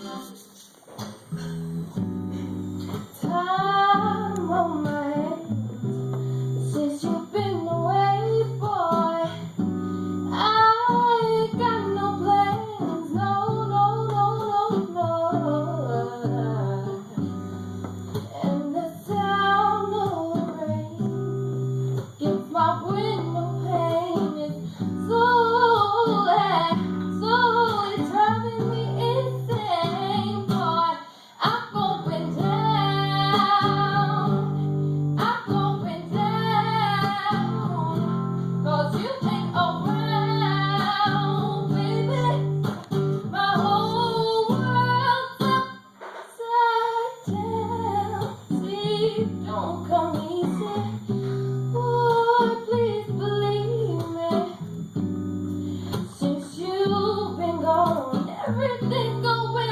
Time on my hands since you've been away, boy. I ain't got no plans, no, no, no, no, no. And the sound of the rain gives my window pane. It's so it's driving me insane, boy. I'm going down. I'm going down, 'cause you ain't around, baby. My whole world's upside down. Sleep don't come easy. Boy, please believe me. Since you've been gone, everything's going